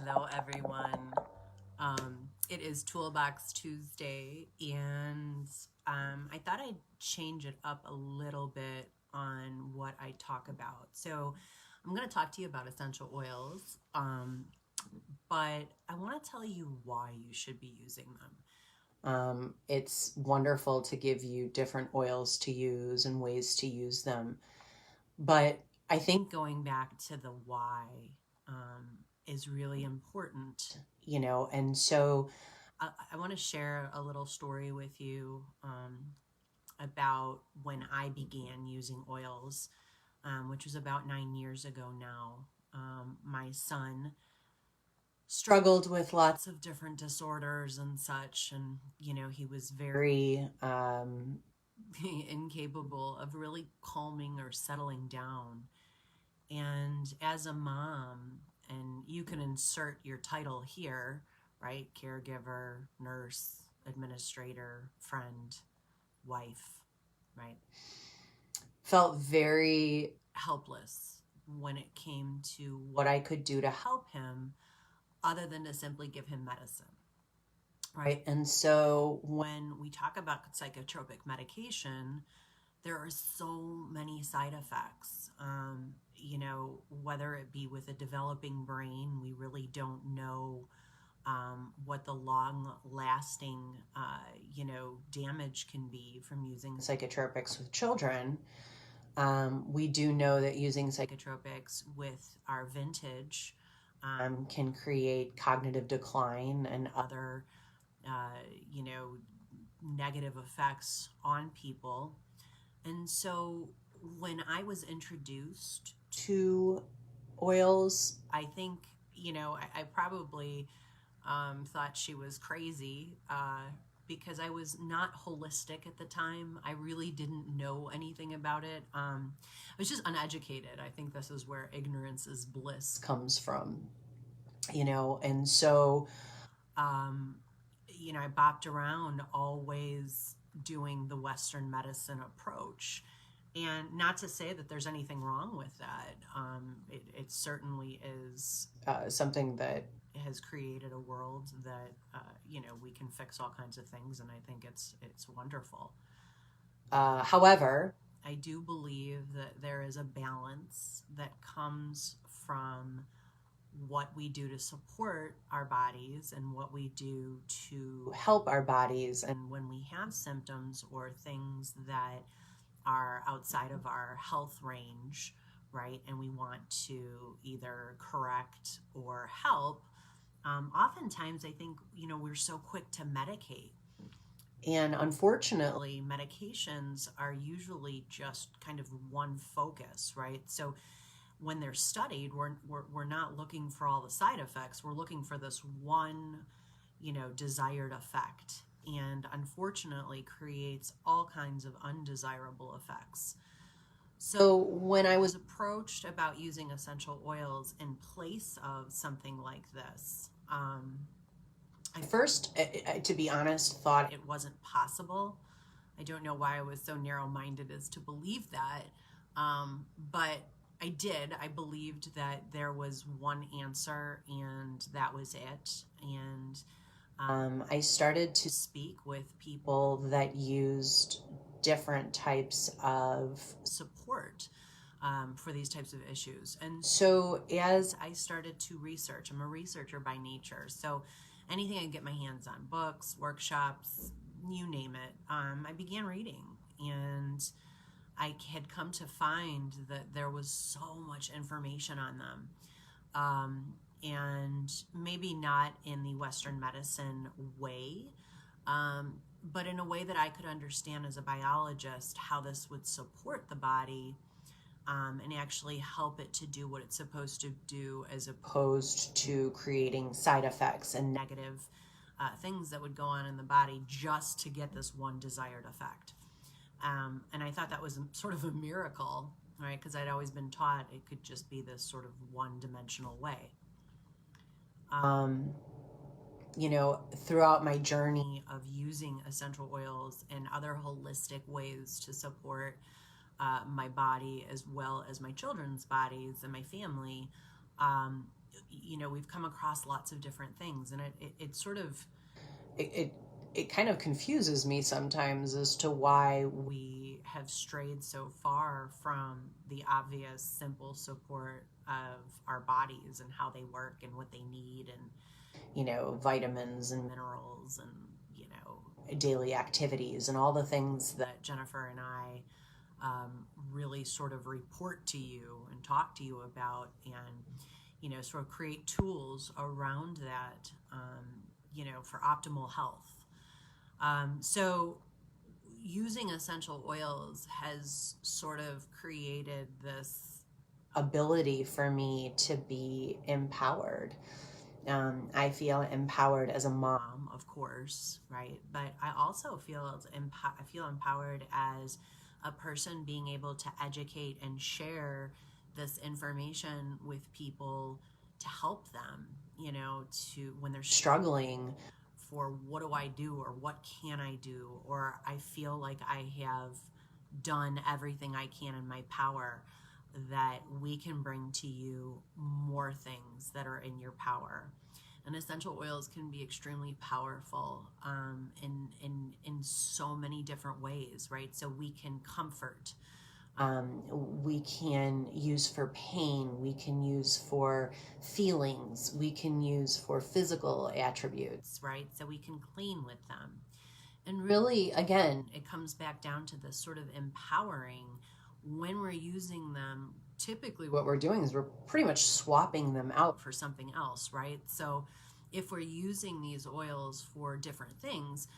Hello, everyone. It is Toolbox Tuesday, and I thought I'd change it up a little bit on what I talk about. So, I'm going to talk to you about essential oils, but I want to tell you why you should be using them. It's wonderful to give you different oils to use and ways to use them, but I think going back to the why is really important, and so I want to share a little story with you about when I began using oils, which was about 9 years ago now. My son struggled with lots of different disorders and such, and he was very incapable of really calming or settling down. And as a mom, and you can insert your title here, right? Caregiver, nurse, administrator, friend, wife, right? Felt very helpless when it came to what I could do to help him other than to simply give him medicine, right? And so when we talk about psychotropic medication, there are so many side effects. Whether it be with a developing brain, we really don't know what the long-lasting, damage can be from using psychotropics with children. We do know that using psychotropics with our vintage can create cognitive decline and other, negative effects on people. And so when I was introduced to oils, I think, I probably thought she was crazy because I was not holistic at the time. I really didn't know anything about it. I was just uneducated. I think this is where ignorance is bliss comes from, and so, I bopped around always doing the Western medicine approach. And not to say that there's anything wrong with that. It certainly is something that has created a world that, we can fix all kinds of things, and I think it's wonderful. However, I do believe that there is a balance that comes from what we do to support our bodies and what we do to help our bodies. And when we have symptoms or things that are outside of our health range, right, and we want to either correct or help, oftentimes I think, we're so quick to medicate. And unfortunately, medications are usually just kind of one focus, right? So when they're studied, we're not looking for all the side effects. We're looking for this one, desired effect, and unfortunately creates all kinds of undesirable effects. So when I was approached about using essential oils in place of something like this, I first, to be honest, thought it wasn't possible. I don't know why I was so narrow-minded as to believe that, but I did. I believed that there was one answer and that was it. And I started to speak with people that used different types of support for these types of issues. And so as I started to research, I'm a researcher by nature, so anything I can get my hands on, books, workshops, you name it, I began reading. And I had come to find that there was so much information on them. And maybe not in the Western medicine way, but in a way that I could understand as a biologist how this would support the body and actually help it to do what it's supposed to do, as opposed to creating side effects and negative things that would go on in the body just to get this one desired effect. And I thought that was sort of a miracle, right? Because I'd always been taught it could just be this sort of one-dimensional way. Throughout my journey of using essential oils and other holistic ways to support my body as well as my children's bodies and my family, we've come across lots of different things, and it sort of it it kind of confuses me sometimes as to why we have strayed so far from the obvious simple support of our bodies and how they work and what they need, and vitamins and minerals and daily activities and all the things that Jennifer and I really sort of report to you and talk to you about, and sort of create tools around that, for optimal health. So using essential oils has sort of created this ability for me to be empowered. I feel empowered as a mom, of course, right? But I also I feel empowered as a person, being able to educate and share this information with people to help them, to when they're struggling for what do I do, or what can I do, or I feel like I have done everything I can in my power, that we can bring to you more things that are in your power. And essential oils can be extremely powerful in so many different ways, right? So we can comfort. We can use for pain, we can use for feelings, we can use for physical attributes, right? So we can clean with them. And really, again, it comes back down to this sort of empowering. When we're using them, typically what we're doing is we're pretty much swapping them out for something else, right? So if we're using these oils for different things,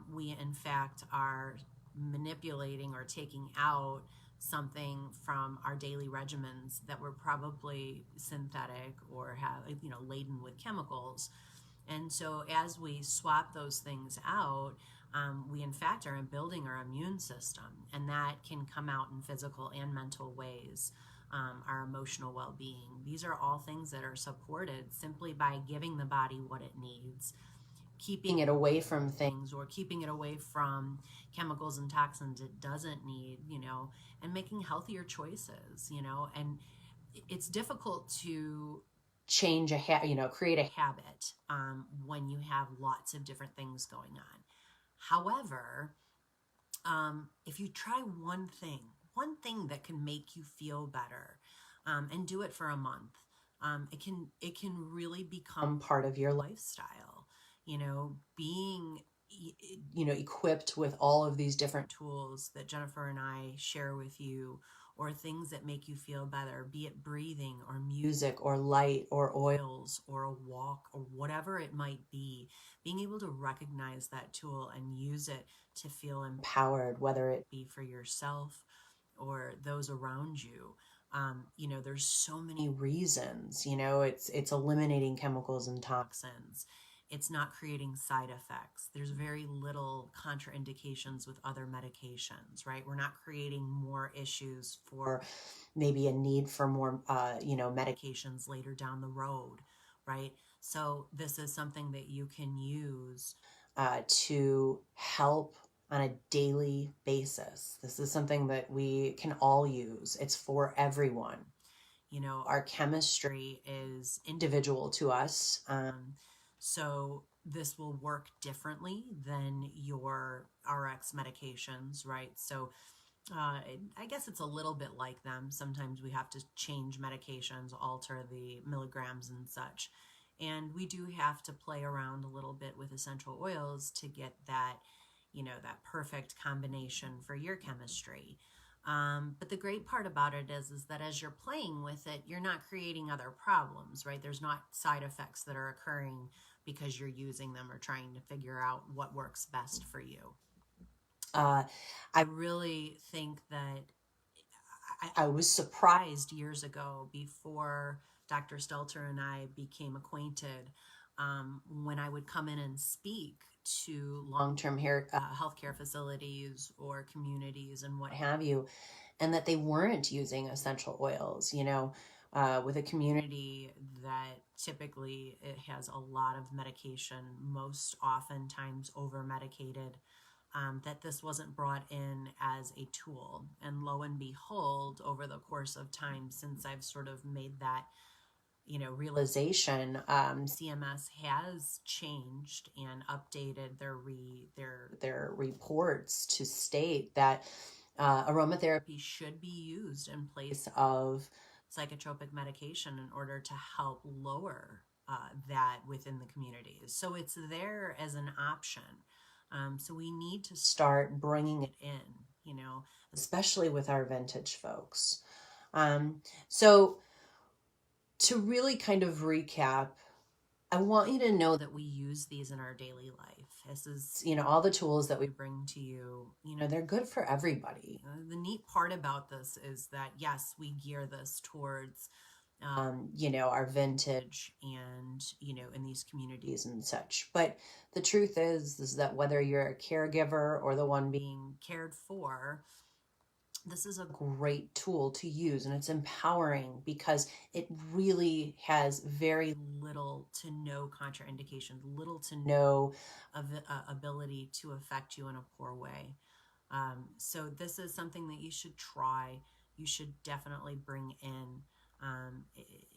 we in fact are manipulating or taking out something from our daily regimens that were probably synthetic or have laden with chemicals. And so as we swap those things out, we in fact are building our immune system, and that can come out in physical and mental ways. Our emotional well-being. These are all things that are supported simply by giving the body what it needs, keeping it away from things, or keeping it away from chemicals and toxins it doesn't need, and making healthier choices, and it's difficult to change create a habit when you have lots of different things going on. However, if you try one thing that can make you feel better, and do it for a month, it can really become part of your lifestyle. Being equipped with all of these different tools that Jennifer and I share with you, or things that make you feel better, be it breathing or music or light or oils or a walk or whatever it might be, being able to recognize that tool and use it to feel empowered, whether it be for yourself or those around you. There's so many reasons. It's eliminating chemicals and toxins. It's not creating side effects. There's very little contraindications with other medications, right? We're not creating more issues for maybe a need for more, medications later down the road, right? So this is something that you can use to help on a daily basis. This is something that we can all use. It's for everyone. Our chemistry is individual to us. So this will work differently than your RX medications, right? So I guess it's a little bit like them. Sometimes we have to change medications, alter the milligrams and such. And we do have to play around a little bit with essential oils to get that, that perfect combination for your chemistry. But the great part about it is that as you're playing with it, you're not creating other problems, right? There's not side effects that are occurring because you're using them or trying to figure out what works best for you. I really think that I was surprised years ago, before Dr. Stelter and I became acquainted, when I would come in and speak to long-term healthcare facilities or communities and what have you, and that they weren't using essential oils, with a community that typically it has a lot of medication, most oftentimes over-medicated, that this wasn't brought in as a tool. And lo and behold, over the course of time, since I've sort of made that realization, CMS has changed and updated their reports to state that aromatherapy should be used in place of psychotropic medication in order to help lower that within the communities. So it's there as an option. So we need to start bringing it in, especially with our vintage folks. So to really kind of recap, I want you to know that we use these in our daily life. This is, all the tools that we bring to you, they're good for everybody. The neat part about this is that, yes, we gear this towards, our vintage and, in these communities and such. But the truth is that whether you're a caregiver or the one being cared for, this is a great tool to use, and it's empowering because it really has very little to no contraindications, little to no ability to affect you in a poor way. So this is something that you should try. You should definitely bring in.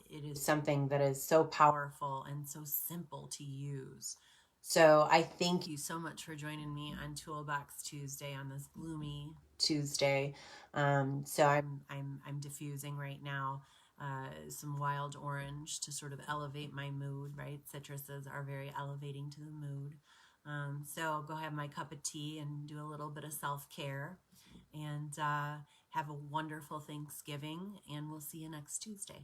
It is something that is so powerful and so simple to use. So I thank you so much for joining me on Toolbox Tuesday on this gloomy Tuesday. So I'm diffusing right now some wild orange to sort of elevate my mood, right? Citruses are very elevating to the mood. So I'll go have my cup of tea and do a little bit of self-care, and have a wonderful Thanksgiving, and we'll see you next Tuesday.